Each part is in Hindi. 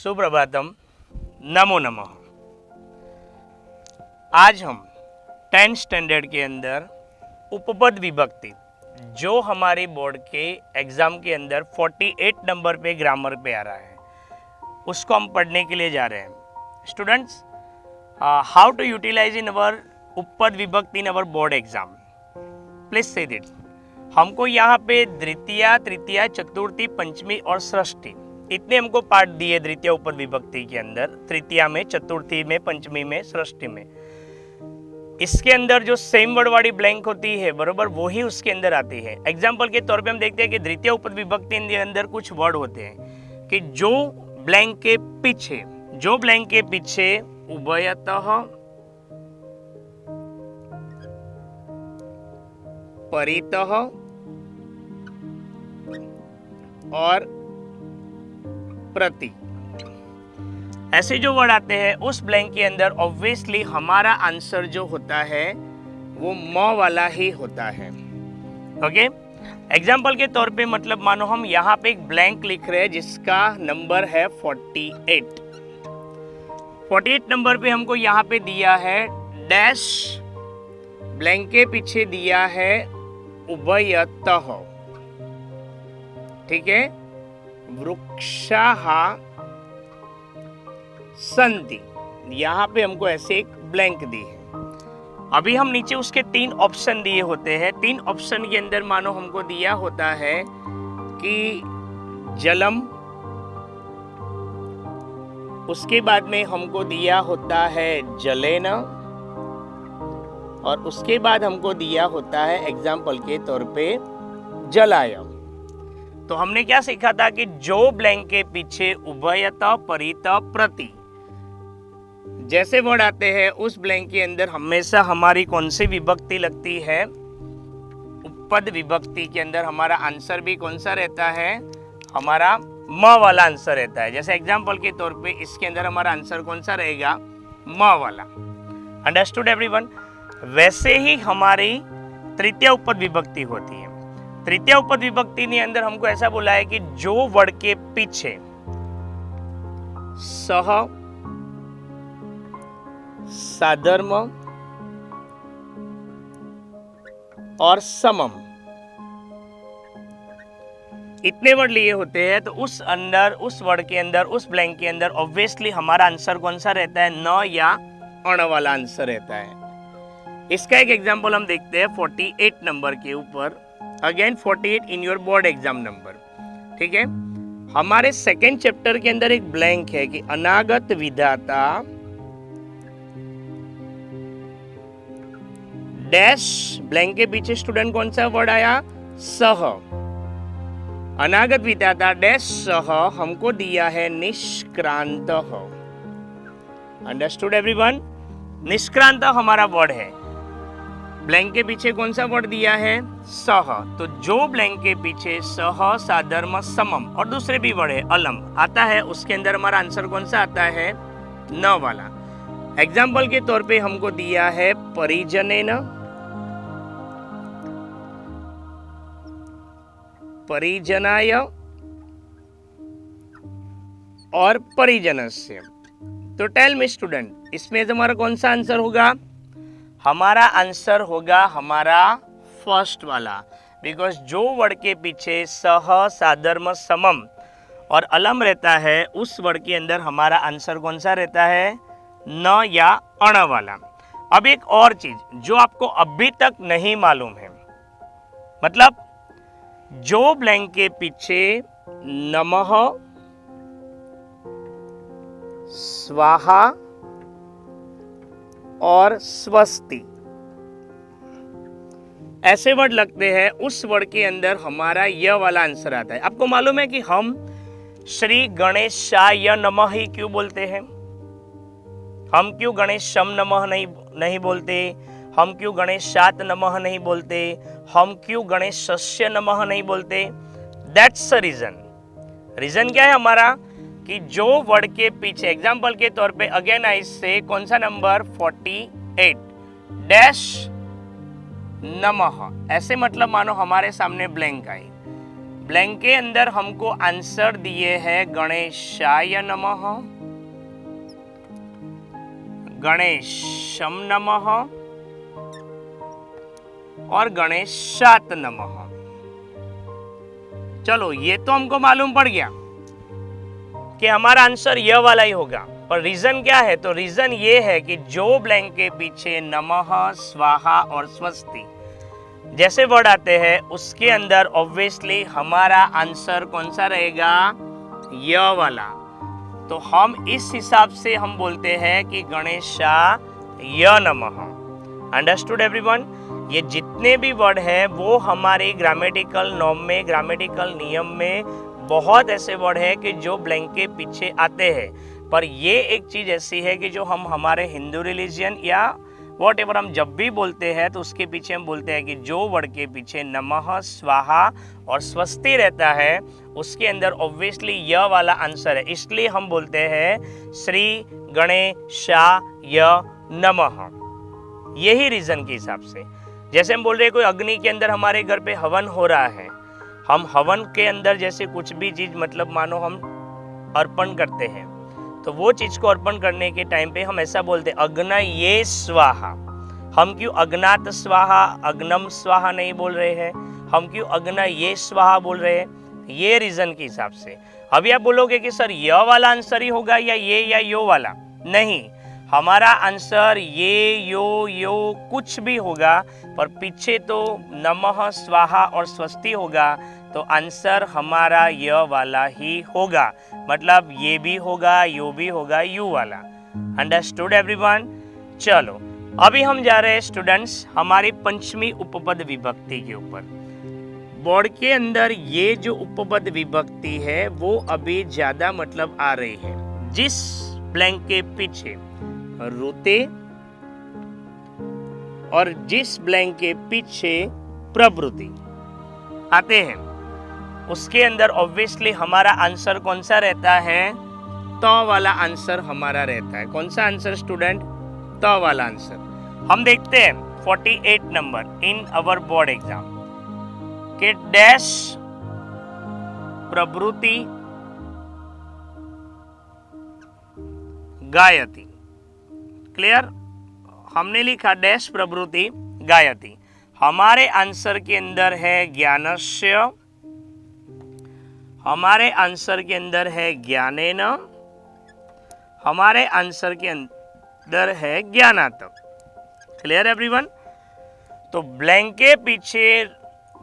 सुप्रभातम, नमो नमः। आज हम 10th स्टैंडर्ड के अंदर उपपद विभक्ति जो हमारे बोर्ड के एग्ज़ाम के अंदर 48 नंबर पे ग्रामर पे आ रहा है उसको हम पढ़ने के लिए जा रहे हैं। स्टूडेंट्स, हाउ टू यूटिलाइज इन अवर उपपद विभक्ति इन अवर बोर्ड एग्जाम, प्लीज से दिट। हमको यहाँ पे द्वितीया, तृतीया, चतुर्थी, पंचमी और षष्ठी इतने हमको पार्ट दिए द्वितीय उपपद विभक्ति के अंदर, तृतीया में, चतुर्थी में, पंचमी में, षष्ठी में। इसके अंदर जो सेम वर्ड वाली ब्लैंक होती है बरोबर वही उसके अंदर आती है। एग्जाम्पल के तौर पे हम देखते हैं कि द्वितीय उपपद विभक्ति के अंदर कुछ वर्ड होते हैं कि जो ब्लैंक के पीछे उभयतः, परितः और प्रति, ऐसे जो वर्ड आते हैं उस ब्लैंक के अंदर ऑब्वियसली हमारा आंसर जो होता है वो म वाला ही होता है। ओके, एग्जाम्पल के तौर पे मतलब मानो हम यहाँ पे एक ब्लैंक लिख रहे हैं जिसका नंबर है 48। 48 नंबर पे हमको यहाँ पे दिया है डैश, ब्लैंक के पीछे दिया है उभयतः, ठीक है, वृक्षाः सन्ति, यहाँ पे हमको ऐसे एक ब्लैंक दी है। अभी हम नीचे उसके 3 ऑप्शन दिए होते हैं। 3 ऑप्शन के अंदर मानो हमको दिया होता है कि जलम, उसके बाद में हमको दिया होता है जलेन और उसके बाद हमको दिया होता है एग्जाम्पल के तौर पे जलाय। तो हमने क्या सीखा था कि जो ब्लैंक के पीछे उभयतः, परितः, प्रति जैसे वर्ड आते हैं उस ब्लैंक के अंदर हमेशा हमारी कौन सी विभक्ति लगती है, उपपद विभक्ति के अंदर हमारा आंसर भी कौन सा रहता है, हमारा म वाला आंसर रहता है। जैसे एग्जाम्पल के तौर पे इसके अंदर हमारा आंसर कौन सा रहेगा, म वाला। Understood everyone? वैसे ही हमारी तृतीय उपपद विभक्ति होती है। तृतीय उपपद विभक्ति के अंदर हमको ऐसा बोला है कि जो वर्ड के पीछे सह, साधर्म और समम इतने वर्ड लिए होते हैं तो उस वर्ड के अंदर, उस ब्लैंक के अंदर ऑब्वियसली हमारा आंसर कौन सा रहता है, न या अण वाला आंसर रहता है। इसका एक एग्जांपल हम देखते हैं 48 नंबर के ऊपर। Again 48 in your board exam number, ठीक है। हमारे सेकेंड चैप्टर के अंदर एक ब्लैंक है कि अनागत विधाता डैश, ब्लैंक के पीछे स्टूडेंट कौन सा वर्ड आया, सह। अनागत विधाता डैश सह हमको दिया है निष्क्रांत। Understood everyone? निष्क्रांत हमारा वर्ड है। ब्लैंक के पीछे कौन सा वर्ड दिया है, सह। तो जो ब्लैंक के पीछे सह, साधर्म, समम और दूसरे भी वर्ड है अलम आता है उसके अंदर हमारा आंसर कौन सा आता है, न वाला। एग्जाम्पल के तौर पे हमको दिया है परिजनेन, परिजनाय और परिजनस्य। तो टेल मी स्टूडेंट, इसमें हमारा कौन सा आंसर होगा, हमारा आंसर होगा हमारा फर्स्ट वाला, बिकॉज जो वर्ड के पीछे सह, साधर्म, समम और अलम रहता है उस वर्ड के अंदर हमारा आंसर कौन सा रहता है, न या अण वाला। अब एक और चीज जो आपको अभी तक नहीं मालूम है, मतलब जो ब्लैंक के पीछे नमः, स्वाहा और स्वस्ति ऐसे वर्ड लगते हैं उस वर्ड के अंदर हमारा यह वाला आंसर आता है। आपको मालूम है कि हम श्री गणेशाय नमः ही क्यों बोलते हैं, हम क्यों गणेशम नमः नहीं बोलते, हम क्यों गणेशात नमः नहीं बोलते, हम क्यों गणेशस्य नमः नहीं बोलते? दैट्स अ रीजन क्या है हमारा कि जो वर्ड के पीछे एग्जाम्पल के तौर पे अगेन आई से कौन सा नंबर 48 डैश नमः, ऐसे मतलब मानो हमारे सामने ब्लैंक आई, ब्लैंक के अंदर हमको आंसर दिए हैं गणेशाय नमः, गणेशम नमः और गणेशात नमः। चलो ये तो हमको मालूम पड़ गया कि हमारा आंसर यह वाला ही होगा, पर रीजन क्या है? तो रीजन ये है कि जो ब्लैंक के पीछे नमः, स्वाहा और स्वस्ति जैसे वर्ड आते हैं उसके अंदर ऑब्वियसली हमारा आंसर कौन सा रहेगा? यह वाला। तो हम इस हिसाब से हम बोलते हैं कि गणेशाय नमः। Understood everyone? ये जितने भी वर्ड हैं वो हमारे ग्रामेटिकल नॉर्म में, ग्रामेटिकल नियम में बहुत ऐसे वर्ड है कि जो ब्लैंक के पीछे आते हैं, पर ये एक चीज ऐसी है कि जो हम हमारे हिंदू रिलीजियन या वॉट एवर हम जब भी बोलते हैं तो उसके पीछे हम बोलते हैं कि जो वर्ड के पीछे नमः, स्वाहा और स्वस्ति रहता है उसके अंदर ऑब्वियसली यह वाला आंसर है, इसलिए हम बोलते हैं श्री गणेशाय नमः। यही रीजन के हिसाब से जैसे हम बोल रहे हैं कोई अग्नि के अंदर हमारे घर पे हवन हो रहा है, हम हवन के अंदर जैसे कुछ भी चीज मतलब मानो हम अर्पण करते हैं, तो वो चीज को अर्पण करने के टाइम पे हम ऐसा बोलते हैं अग्नये स्वाहा। हम क्यों अग्नात स्वाहा, अग्नम स्वाहा नहीं बोल रहे हैं? हम क्यों अग्नये स्वाहा बोल रहे हैं? ये रीजन के हिसाब से। अभी आप बोलोगे कि सर यह वाला आंसर ही होगा या ये या यो वाला? नहीं, हमारा आंसर ये यो कुछ भी होगा, पर पीछे तो नमः, स्वाहा और स्वस्ति होगा, तो आंसर हमारा यह वाला ही होगा। मतलब ये भी होगा, यो भी होगा, यू वाला। Understood everyone? चलो अभी हम जा रहे हैं स्टूडेंट्स हमारी पंचमी उपपद विभक्ति के ऊपर। बोर्ड के अंदर ये जो उपपद विभक्ति है वो अभी ज्यादा मतलब आ रही है। जिस ब्लैंक के पीछे रुते और जिस ब्लैंक के पीछे प्रवृत्ति आते हैं उसके अंदर ऑब्वियसली हमारा आंसर कौन सा रहता है? तो वाला आंसर हमारा रहता है। कौन सा आंसर स्टूडेंट? तो वाला आंसर। हम देखते हैं 48 number in our board exam के डैश प्रवृत्ति गायति। क्लियर? हमने लिखा डैश प्रवृत्ति गायति। हमारे आंसर के अंदर है ज्ञानस्य, हमारे आंसर के अंदर है ज्ञानेन, हमारे आंसर के अंदर है ज्ञानात्। Clear everyone? तो ब्लैंक के पीछे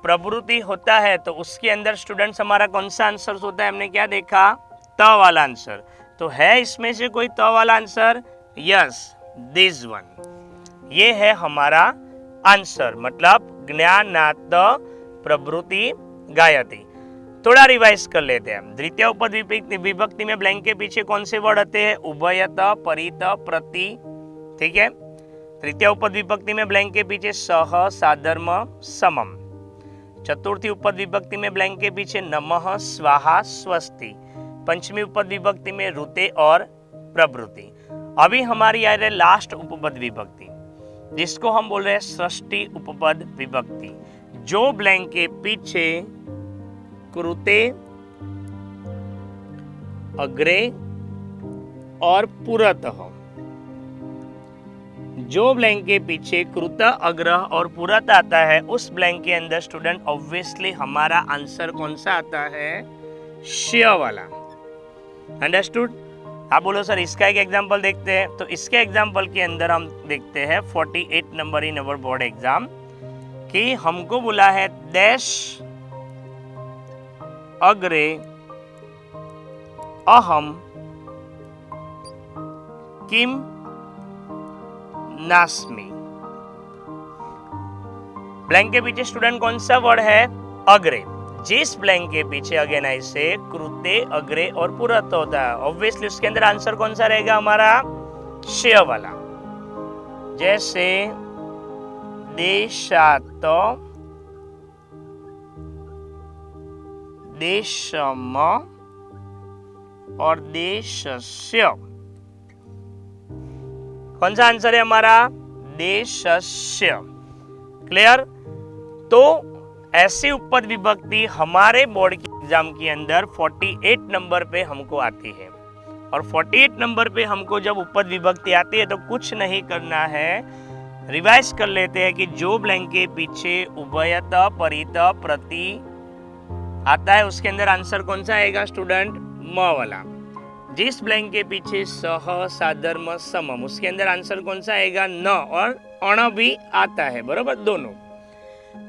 प्रवृत्ति होता है तो उसके अंदर स्टूडेंट्स हमारा कौन सा आंसर होता है? हमने क्या देखा? त वाला आंसर। तो है इसमें से कोई त वाला आंसर? Yes, this one. ये है हमारा आंसर, मतलब ज्ञानात् प्रवृत्ति गायति। थोड़ा रिवाइज कर लेते हैं। द्वितीय उपपद विभक्ति में ब्लैंक के पीछे कौन से वर्ड आते हैं? उभयत, परित, प्रति। ठीक है। तृतीय उपपद विभक्ति में ब्लैंक के पीछे सह, साधर्म, समम। चतुर्थी उपपद विभक्ति में ब्लैंक के पीछे नमः, स्वाहा, स्वस्ति। पंचमी उपपद विभक्ति में रुते और प्रवृत्ति। अभी हमारी आ रही लास्ट उपपद विभक्ति जिसको हम बोल रहे हैं षष्ठी उपपद विभक्ति, जो ब्लैंक के पीछे कृते, अग्रे और पुरतः। जो ब्लैंक के पीछे कृत, अग्रह और पुरत आता है उस ब्लैंक के अंदर स्टूडेंट ऑब्वियसली हमारा आंसर कौन सा आता है? श वाला। अंडरस्टूड? आप बोलो सर इसका एक एग्जांपल देखते हैं। तो इसके एग्जांपल के अंदर हम देखते हैं 48 number in our board exam कि हमको बोला है डैश अग्रे अहम किम नास्मि। ब्लैंक के पीछे स्टूडेंट कौन सा वर्ड है? अग्रे। जिस ब्लैंक के पीछे अगेन ऐसे कृते, अग्रे और पुरत होता है ऑब्वियसली उसके अंदर आंसर कौन सा रहेगा हमारा? श वाला। जैसे देशात, देशम और देशस्य। कौन सा आंसर है हमारा? देशस्य। क्लियर? तो ऐसी उपपद विभक्ति हमारे बोर्ड के एग्जाम के अंदर 48 नंबर पे हमको आती है। और 48 नंबर पे हमको जब उपपद विभक्ति आती है तो कुछ नहीं करना है, रिवाइज कर लेते हैं कि जो ब्लैंक के पीछे उभयत परित प्रति आता है उसके अंदर आंसर कौन सा आएगा स्टूडेंट? म वाला। जिस ब्लैंक के पीछे सह साधर्म समम उसके अंदर आंसर कौन सा आएगा? न और अण भी आता है, बरोबर, दोनों।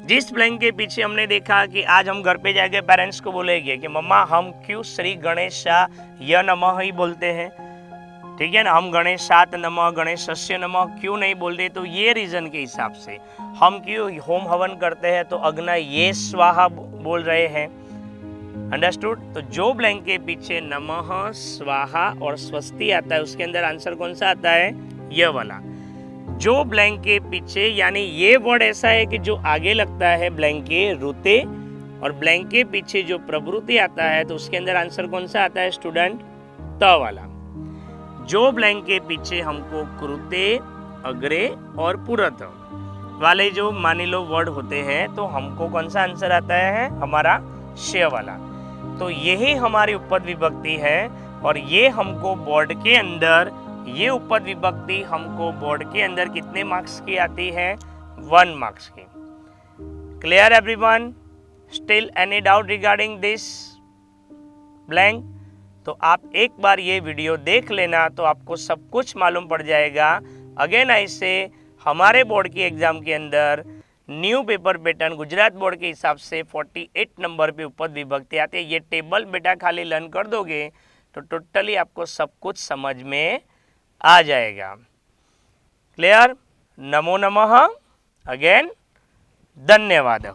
जिस ब्लैंक के पीछे हमने देखा कि आज हम घर पे जाके पेरेंट्स को बोलेंगे कि मम्मा हम क्यों श्री गणेशा य नमः ही बोलते हैं, ठीक है ना, हम गणेशात नमः गणेशस्य नमः क्यों नहीं बोलते? तो ये रीजन के हिसाब से हम क्यों होम हवन करते हैं तो अग्नि ये स्वाहा बोल रहे हैं, अंडरस्टूड। तो जो ब्लैंक के पीछे नमः स्वाहा और स्वस्ति आता है उसके अंदर आंसर कौन सा आता है? ये वाला। जो ब्लैंक के पीछे, यानी ये वर्ड ऐसा है कि जो आगे लगता है ब्लैंक के रुते, और ब्लैंक के पीछे जो प्रवृत्ति आता है तो उसके अंदर आंसर कौन सा आता है स्टूडेंट? त वाला। जो ब्लैंक के पीछे हमको कृते, अग्रे और पुरत वाले जो मान लो वर्ड होते हैं तो हमको कौन सा आंसर आता है? हमारा श वाला। तो यही हमारी उपपद विभक्ति है और ये हमको बोर्ड के अंदर, ये उपपद विभक्ति हमको बोर्ड के अंदर कितने मार्क्स की आती है? 1 मार्क्स की। Clear everyone? Still any doubt regarding this blank? तो आप एक बार ये वीडियो देख लेना तो आपको सब कुछ मालूम पड़ जाएगा। अगेन ऐसे हमारे बोर्ड की एग्जाम के अंदर new paper pattern Gujarat board के हिसाब से 48 नंबर पे उपपद विभक्ति आती है। ये टेबल बेटा खाली लर्न कर दोगे तो टोटली आपको सब कुछ समझ में आ जाएगा। क्लियर? नमो नमः। अगेन धन्यवाद।